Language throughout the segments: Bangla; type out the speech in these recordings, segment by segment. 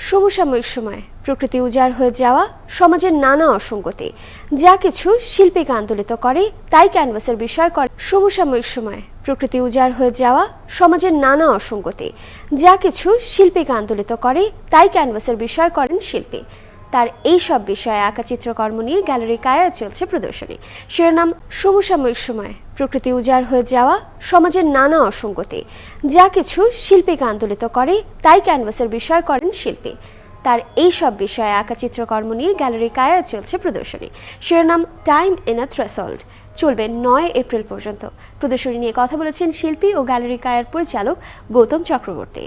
সমসাময়িক সময়ে প্রকৃতি উজাড় হয়ে যাওয়া সমাজের নানা অসঙ্গতি যা কিছু শিল্পীকে আন্দোলিত করে তাই ক্যানভাসের বিষয় করে। সমসাময়িক সময়ে প্রকৃতি উজাড় হয়ে যাওয়া সমাজের নানা অসঙ্গতি যা কিছু শিল্পীকে আন্দোলিত করে তাই ক্যানভাসের বিষয় করেন শিল্পী। তার এই সব বিষয়ে আঁকা চিত্রকর্ম নিয়ে গ্যালারি কায়ায় চলছে প্রদর্শনী। শিরোনাম সমসাময়িক সময়ে প্রকৃতি উজাড় হয়ে যাওয়া সমাজের নানা অসঙ্গতি যা কিছু শিল্পীকে আন্দোলিত করে তাই ক্যানভাসের বিষয় করেন শিল্পী। তার এই সব বিষয়ে আঁকা চিত্রকর্ম নিয়ে গ্যালারি কায়ায় চলছে প্রদর্শনী। শিরোনাম টাইম ইন আ থ্রেশহোল্ড, চলবে 9 এপ্রিল পর্যন্ত। প্রদর্শনী নিয়ে কথা বলেছেন শিল্পী ও গ্যালারি কায়ার পরিচালক গৌতম চক্রবর্তী।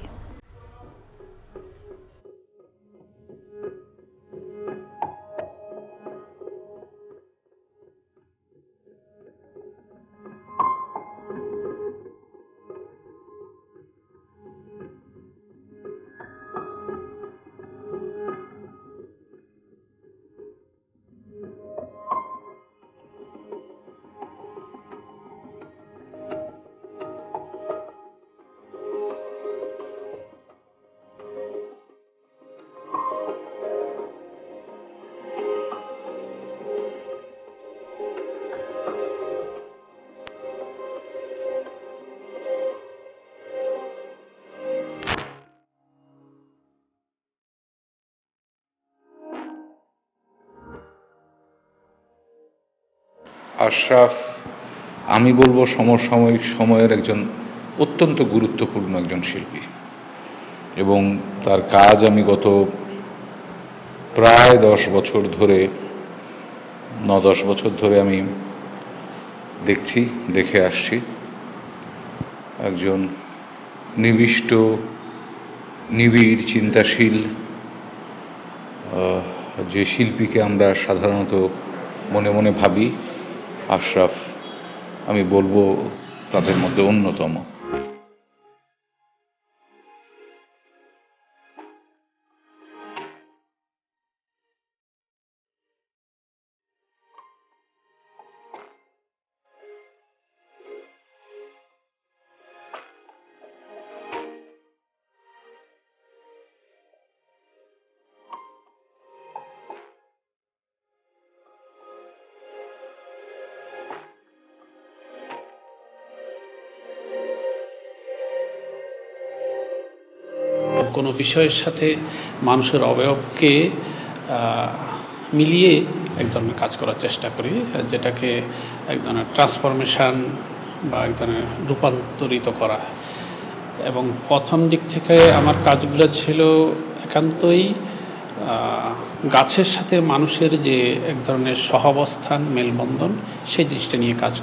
আশরাফ আমি বলবো সমসাময়িক সময়ের একজন অত্যন্ত গুরুত্বপূর্ণ একজন শিল্পী, এবং তার কাজ আমি গত প্রায় 10 বছর ধরে 9-10 বছর ধরে আমি দেখে আসছি। একজন নিবিষ্ট, নিবিড়, চিন্তাশীল যে শিল্পীকে আমরা সাধারণত মনে মনে ভাবি, আশরাফ আমি বলবো তাদের মধ্যে অন্যতম। কোনো বিষয়ের সাথে মানুষের অবয়বকে মিলিয়ে এক ধরনের কাজ করার চেষ্টা করি, যেটাকে এক ধরনের ট্রান্সফরমেশন বা এক ধরনের রূপান্তরিত করা। এবং প্রথম দিক থেকে আমার কাজগুলো ছিল একান্তই গাছের সাথে মানুষের যে এক ধরনের সহাবস্থান, মেলবন্ধন, সেই জিনিসটা নিয়ে কাজ।